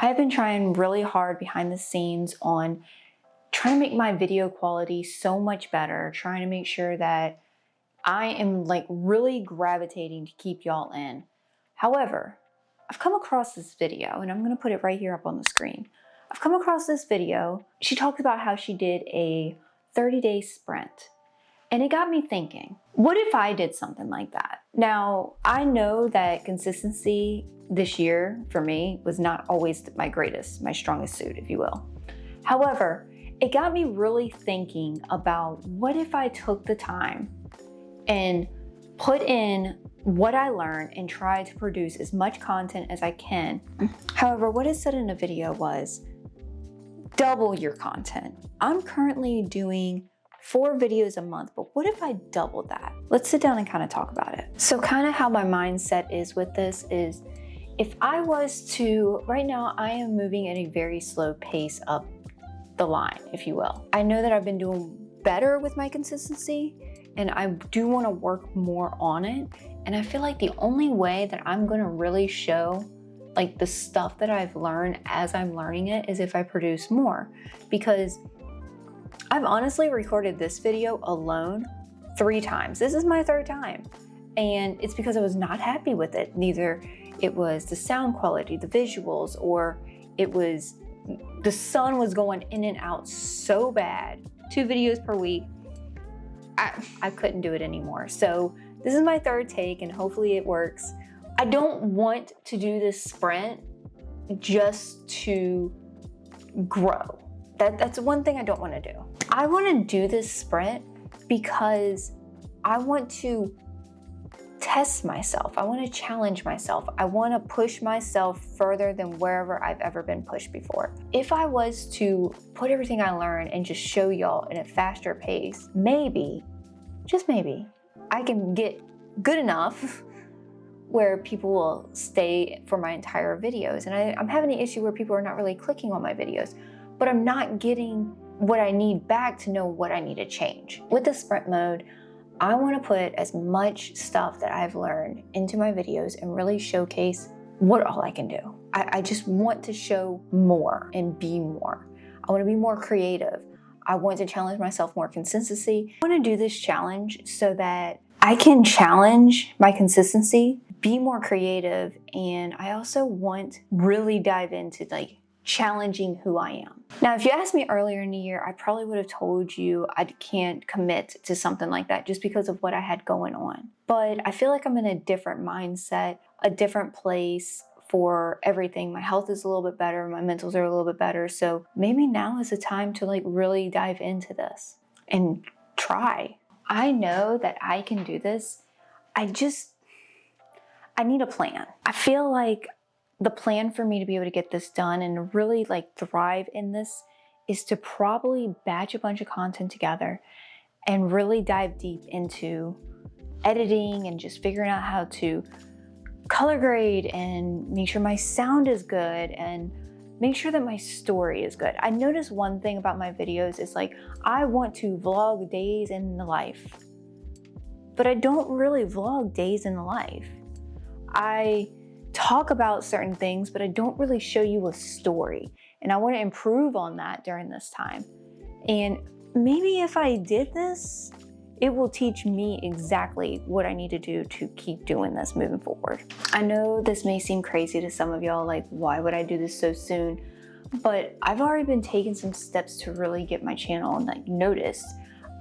I've been trying really hard behind the scenes on trying to make my video quality so much better, trying to make sure that I am like really gravitating to keep y'all in. However, I've come across this video, and I'm gonna put it right here up on the screen. I've come across this video. She talked about how she did a 30-day sprint. And it got me thinking, what if I did something like that? Now, I know that consistency this year for me was not always my strongest suit, if you will. However, it got me really thinking about what if I took the time and put in what I learned and try to produce as much content as I can. However, what it said in the video was, double your content. I'm currently doing 4 videos a month, but what if I doubled that? Let's sit down and kind of talk about it. So kind of how my mindset is with this is, if I was to, right now I am moving at a very slow pace up the line, if you will. I know that I've been doing better with my consistency, and I do want to work more on it. And I feel like the only way that I'm going to really show like the stuff that I've learned as I'm learning it is if I produce more, because I've honestly recorded this video alone 3 times. This is my 3rd time. And it's because I was not happy with it. Neither it was the sound quality, the visuals, or it was, the sun was going in and out so bad. 2 videos per week. I couldn't do it anymore. So this is my 3rd take, and hopefully it works. I don't want to do this sprint just to grow. That's one thing I don't want to do. I want to do this sprint because I want to test myself. I want to challenge myself. I want to push myself further than wherever I've ever been pushed before. If I was to put everything I learned and just show y'all in a faster pace, maybe, just maybe, I can get good enough where people will stay for my entire videos. And I'm having the issue where people are not really clicking on my videos, but I'm not getting what I need back to know what I need to change. With the sprint mode, I want to put as much stuff that I've learned into my videos and really showcase what all I can do. I just want to show more and be more. I want to be more creative. I want to challenge myself more consistency. I want to do this challenge so that I can challenge my consistency, be more creative, and I also want really dive into like challenging who I am. Now, if you asked me earlier in the year, I probably would have told you I can't commit to something like that just because of what I had going on. But I feel like I'm in a different mindset, a different place for everything. My health is a little bit better, my mentals are a little bit better. So maybe now is the time to like really dive into this and try. I know that I can do this. I need a plan. I feel like the plan for me to be able to get this done and really like thrive in this is to probably batch a bunch of content together and really dive deep into editing and just figuring out how to color grade and make sure my sound is good and make sure that my story is good. I noticed one thing about my videos is like, I want to vlog days in the life, but I don't really vlog days in the life. I talk about certain things, but I don't really show you a story. And I want to improve on that during this time. And maybe if I did this, it will teach me exactly what I need to do to keep doing this moving forward. I know this may seem crazy to some of y'all, like, why would I do this so soon? But I've already been taking some steps to really get my channel like noticed.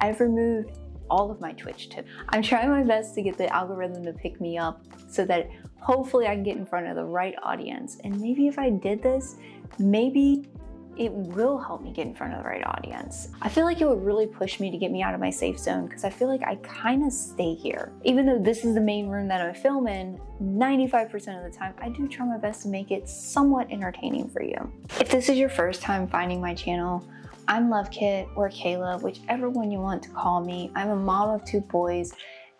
I've removed all of my Twitch tips. I'm trying my best to get the algorithm to pick me up so that hopefully I can get in front of the right audience. And maybe if I did this, maybe it will help me get in front of the right audience. I feel like it would really push me to get me out of my safe zone because I feel like I kind of stay here. Even though this is the main room that I film in, 95% of the time, I do try my best to make it somewhat entertaining for you. If this is your first time finding my channel, I'm Luvkit or Kayla, whichever one you want to call me. I'm a mom of 2 boys,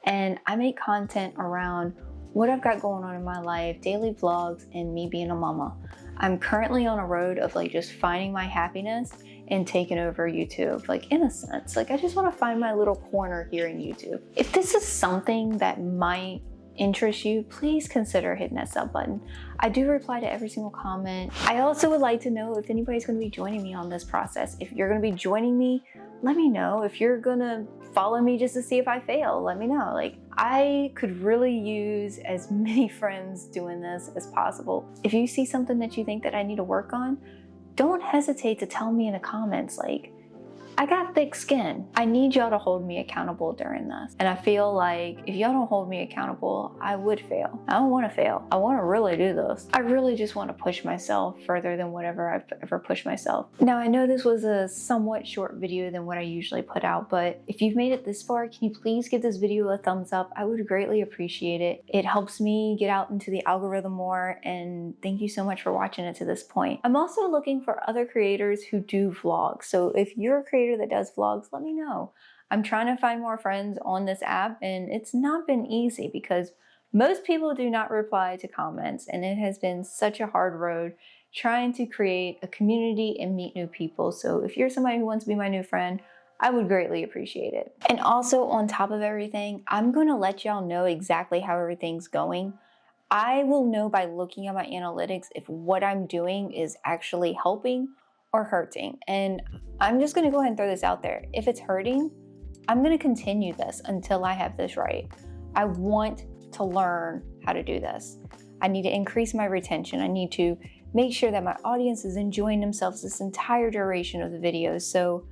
and I make content around what I've got going on in my life, daily vlogs, and me being a mama. I'm currently on a road of like just finding my happiness and taking over YouTube, like in a sense. Like I just want to find my little corner here in YouTube. If this is something that might interests you, please consider hitting that sub button. I do reply to every single comment. I also would like to know if anybody's going to be joining me on this process. If you're going to be joining me, let me know. If you're going to follow me just to see if I fail, let me know. Like, I could really use as many friends doing this as possible. If you see something that you think that I need to work on, don't hesitate to tell me in the comments. Like, I got thick skin. I need y'all to hold me accountable during this. And I feel like if y'all don't hold me accountable, I would fail. I don't want to fail. I want to really do this. I really just want to push myself further than whatever I've ever pushed myself. Now, I know this was a somewhat short video than what I usually put out, but if you've made it this far, can you please give this video a thumbs up? I would greatly appreciate it. It helps me get out into the algorithm more, and thank you so much for watching it to this point. I'm also looking for other creators who do vlogs. So if you're a creator that does vlogs, let me know. I'm trying to find more friends on this app, and it's not been easy because most people do not reply to comments, and it has been such a hard road trying to create a community and meet new people. So if you're somebody who wants to be my new friend, I would greatly appreciate it. And also, on top of everything, I'm going to let y'all know exactly how everything's going. I will know by looking at my analytics if what I'm doing is actually helping or hurting. And I'm just gonna go ahead and throw this out there. If it's hurting, I'm gonna continue this until I have this right. I want to learn how to do this. I need to increase my retention. I need to make sure that my audience is enjoying themselves this entire duration of the videos. So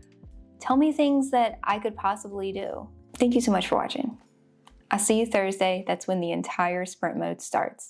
tell me things that I could possibly do. Thank you so much for watching. I'll see you Thursday. That's when the entire sprint mode starts.